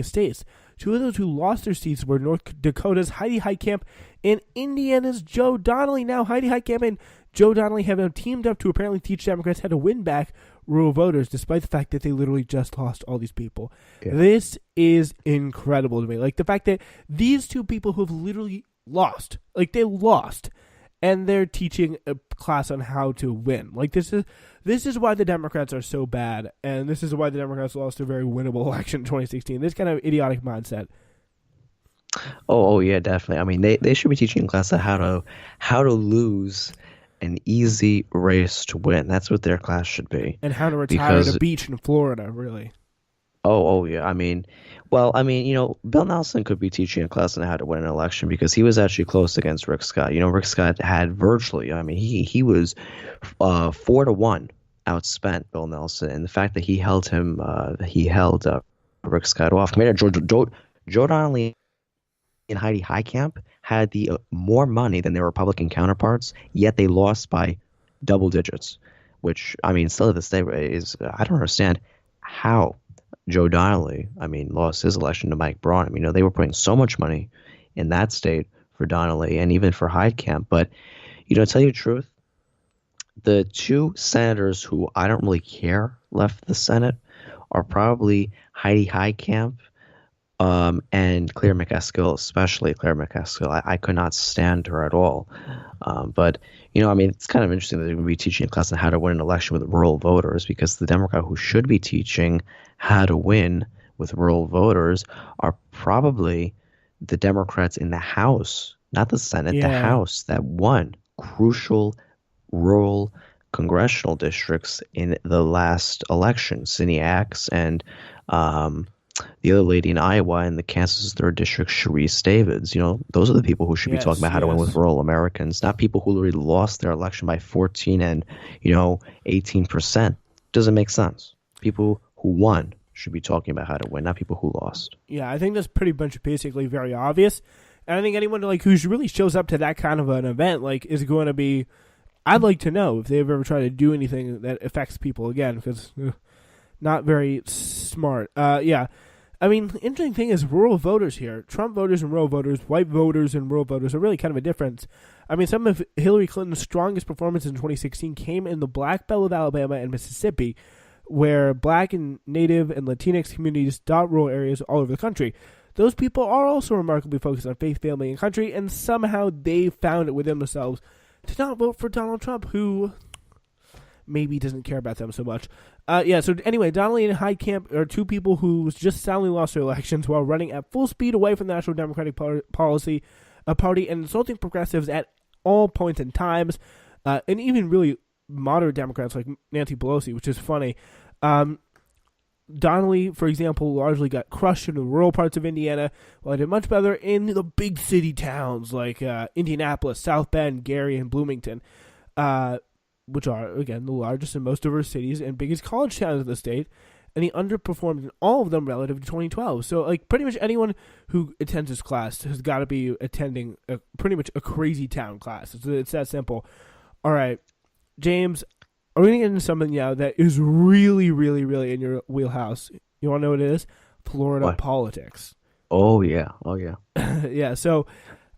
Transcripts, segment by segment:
states. Two of those who lost their seats were North Dakota's Heidi Heitkamp and Indiana's Joe Donnelly. Now, Heidi Heitkamp and Joe Donnelly have now teamed up to apparently teach Democrats how to win back rural voters, despite the fact that they literally just lost all these people. Yeah. This is incredible to me. Like, the fact that these two people who have literally lost, like, they lost, and they're teaching a class on how to win. Like, this is why the Democrats are so bad, and this is why the Democrats lost a very winnable election in 2016. This kind of idiotic mindset. Oh yeah, definitely. I mean, they should be teaching in class how to lose an easy race to win. That's what their class should be. And how to retire at a beach in Florida, really. Oh yeah. I mean, Bill Nelson could be teaching a class on how to win an election because he was actually close against Rick Scott. Rick Scott had virtually, he was 4-1 outspent Bill Nelson, and the fact that he held Rick Scott off. Joe Donnelly and Heidi Heitkamp had the more money than their Republican counterparts, yet they lost by double digits, which, still to this day is, I don't understand how Joe Donnelly, lost his election to Mike Braun. They were putting so much money in that state for Donnelly and even for Heitkamp. But, to tell you the truth, the two senators who I don't really care left the Senate are probably Heidi Heitkamp and Claire McCaskill, especially Claire McCaskill. I could not stand her at all. But, it's kind of interesting that they're going to be teaching a class on how to win an election with rural voters, because the Democrat who should be teaching how to win with rural voters are probably the Democrats in the House, not the Senate, the House that won crucial rural congressional districts in the last election. Cindy Axe and the other lady in Iowa in the Kansas 3rd District, Sharice Davids. Those are the people who should be talking about how to win with rural Americans, not people who already lost their election by 14 and 18%. Doesn't make sense. People who won should be talking about how to win, not people who lost. Yeah, I think that's pretty much basically very obvious. And I think anyone who really shows up to that kind of an event is going to be. I'd like to know if they've ever tried to do anything that affects people again, because not very smart. Yeah. The interesting thing is rural voters here. Trump voters and rural voters, white voters and rural voters are really kind of a difference. Some of Hillary Clinton's strongest performances in 2016 came in the Black Belt of Alabama and Mississippi, where Black and Native and Latinx communities dot rural areas all over the country. Those people are also remarkably focused on faith, family, and country, and somehow they found it within themselves to not vote for Donald Trump, who maybe doesn't care about them so much. So anyway, Donnelly and Heitkamp are two people who just soundly lost their elections while running at full speed away from the National Democratic Party and insulting progressives at all points and times, and even really moderate Democrats like Nancy Pelosi, which is funny. Donnelly, for example, largely got crushed in the rural parts of Indiana, while he did much better in the big city towns like Indianapolis, South Bend, Gary, and Bloomington, which are, again, the largest and most diverse cities and biggest college towns in the state, and he underperformed in all of them relative to 2012. So, pretty much anyone who attends this class has got to be attending pretty much a crazy town class. It's that simple. All right, James, are we going to get into something now that is really, really, really in your wheelhouse? You want to know what it is? Florida politics. Oh, yeah. Yeah, so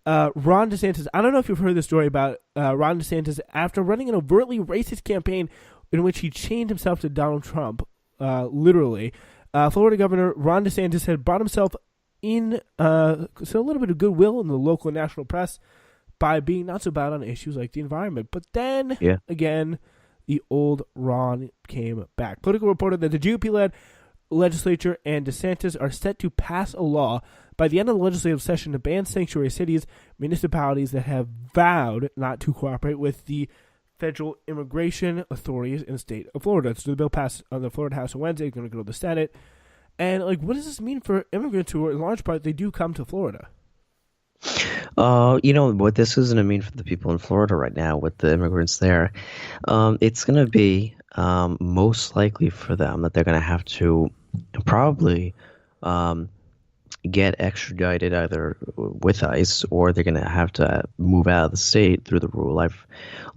Ron DeSantis, I don't know if you've heard the story about Ron DeSantis after running an overtly racist campaign in which he chained himself to Donald Trump, literally. Florida Governor Ron DeSantis had brought himself in a little bit of goodwill in the local and national press by being not so bad on issues like the environment. But then, again, the old Ron came back. Politico reported that the GOP-led legislature and DeSantis are set to pass a law by the end of the legislative session to ban sanctuary cities, municipalities that have vowed not to cooperate with the federal immigration authorities in the state of Florida. So the bill passed on the Florida House on Wednesday. It's going to go to the Senate. And what does this mean for immigrants who, in large part, they do come to Florida? What this is going to mean for the people in Florida right now with the immigrants there, it's going to be most likely for them that they're going to have to probably get extradited either with ICE or they're going to have to move out of the state through the rule. I've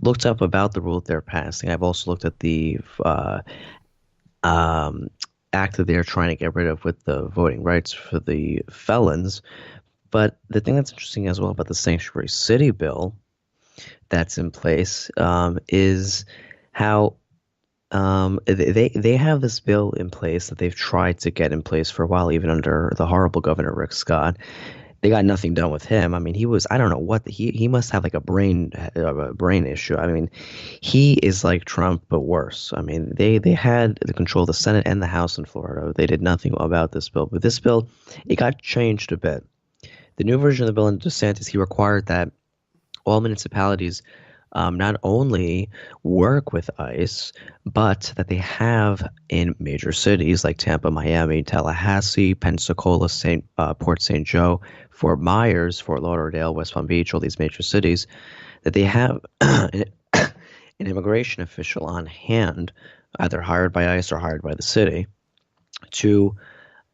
looked up about the rule that they're passing. I've also looked at the act that they're trying to get rid of with the voting rights for the felons. But the thing that's interesting as well about the sanctuary city bill that's in place is how they have this bill in place that they've tried to get in place for a while, even under the horrible Governor Rick Scott. They got nothing done with him. I mean, he was, I don't know what he must have like a brain issue. I mean, he is like Trump but worse. I mean, they had the control of the Senate and the House in Florida. They did nothing about this bill, but this bill, it got changed a bit. The new version of the bill in DeSantis, he required that all municipalities not only work with ICE, but that they have in major cities like Tampa, Miami, Tallahassee, Pensacola, Port St. Joe, Fort Myers, Fort Lauderdale, West Palm Beach, all these major cities, that they have an immigration official on hand, either hired by ICE or hired by the city, to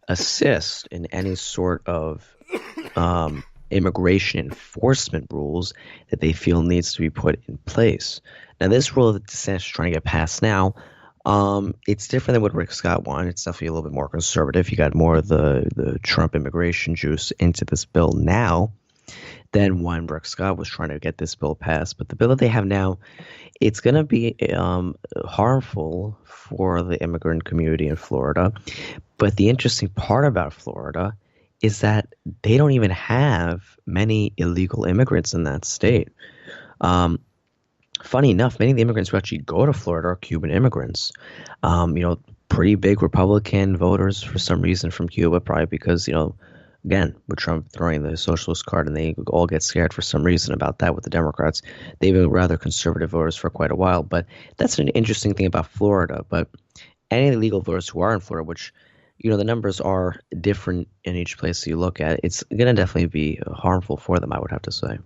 assist in any sort of immigration enforcement rules that they feel needs to be put in place. Now, this rule that DeSantis is trying to get passed now, it's different than what Rick Scott wanted. It's definitely a little bit more conservative. He got more of the Trump immigration juice into this bill now than when Rick Scott was trying to get this bill passed. But the bill that they have now, it's going to be harmful for the immigrant community in Florida. But the interesting part about Florida is that they don't even have many illegal immigrants in that state. Funny enough, many of the immigrants who actually go to Florida are Cuban immigrants. Pretty big Republican voters for some reason from Cuba, probably because, again, with Trump throwing the socialist card and they all get scared for some reason about that with the Democrats. They've been rather conservative voters for quite a while. But that's an interesting thing about Florida. But any of the legal voters who are in Florida, which the numbers are different in each place you look at, it's going to definitely be harmful for them, I would have to say.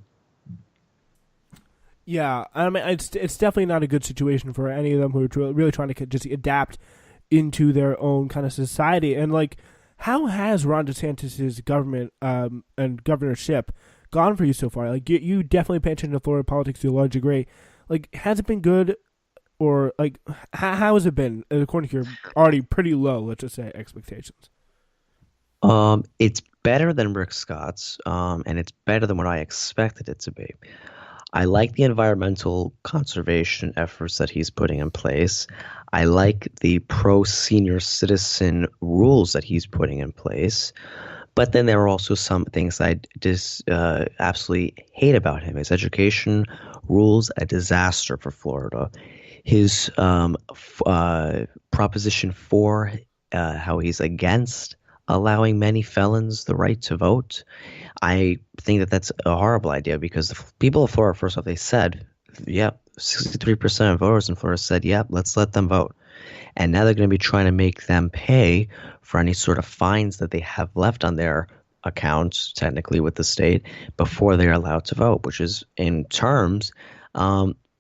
Yeah, I mean, it's definitely not a good situation for any of them who are really trying to just adapt into their own kind of society. And like, how has Ron DeSantis' government and governorship gone for you so far? Like, you definitely pay attention to Florida politics to a large degree. Like, has it been good, or like, how has it been according to your already pretty low, let's just say, expectations? It's better than Rick Scott's, and it's better than what I expected it to be. I like the environmental conservation efforts that he's putting in place. I like the pro-senior citizen rules that he's putting in place. But then there are also some things I just absolutely hate about him. His education rules, a disaster for Florida. His Proposition 4, how he's against allowing many felons the right to vote. I think that that's a horrible idea because the people of Florida, first off, they said, yep, 63% of voters in Florida said, yep, let's let them vote. And now they're going to be trying to make them pay for any sort of fines that they have left on their accounts, technically with the state, before they're allowed to vote, which is in terms,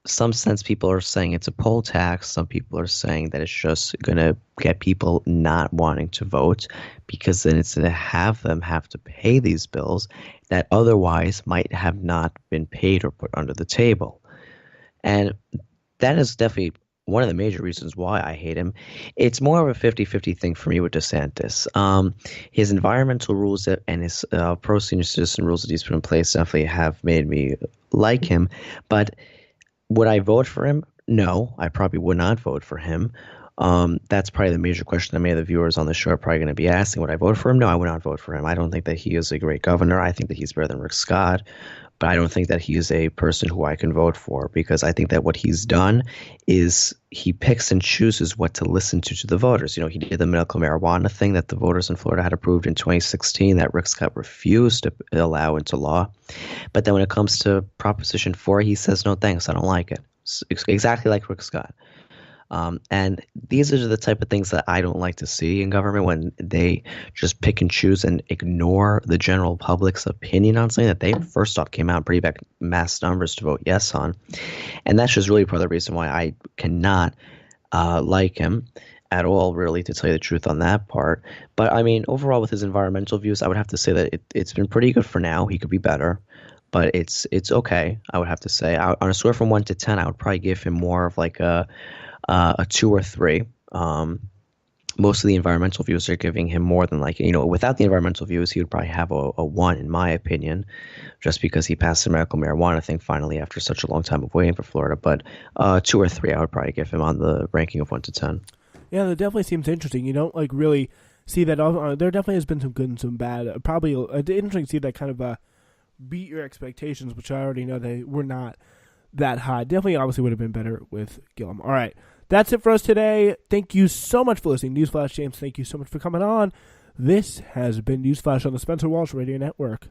some sense people are saying it's a poll tax. Some people are saying that it's just going to get people not wanting to vote because then it's going to have them have to pay these bills that otherwise might have not been paid or put under the table. And that is definitely one of the major reasons why I hate him. It's more of a 50-50 thing for me with DeSantis. His environmental rules and his pro-senior citizen rules that he's put in place definitely have made me like him. But would I vote for him? No, I probably would not vote for him. That's probably the major question that many of the viewers on the show are probably going to be asking. Would I vote for him? No, I would not vote for him. I don't think that he is a great governor. I think that he's better than Rick Scott. But I don't think that he is a person who I can vote for because I think that what he's done is he picks and chooses what to listen to the voters. He did the medical marijuana thing that the voters in Florida had approved in 2016 that Rick Scott refused to allow into law. But then when it comes to Proposition 4, he says, no, thanks, I don't like it. It's exactly like Rick Scott. And these are the type of things that I don't like to see in government when they just pick and choose and ignore the general public's opinion on something that they first off came out in pretty big mass numbers to vote yes on. And that's just really part of the reason why I cannot like him at all, really, to tell you the truth on that part. But I mean, overall with his environmental views, I would have to say that it's been pretty good for now. He could be better. But it's okay, I would have to say. On a score from 1 to 10, I would probably give him more of like a 2 or 3. most of the environmental views are giving him more than like, without the environmental views, he would probably have a 1, in my opinion, just because he passed the medical marijuana thing finally after such a long time of waiting for Florida. But 2 or 3, I would probably give him on the ranking of 1 to 10. Yeah, that definitely seems interesting. You don't like really see that. There definitely has been some good and some bad. Probably interesting to see that kind of beat your expectations, which I already know they were not that high. Definitely, obviously, would have been better with Gillum. All right, that's it for us today. Thank you so much for listening. Newsflash, James, thank you so much for coming on. This has been Newsflash on the Spencer Walsh Radio Network.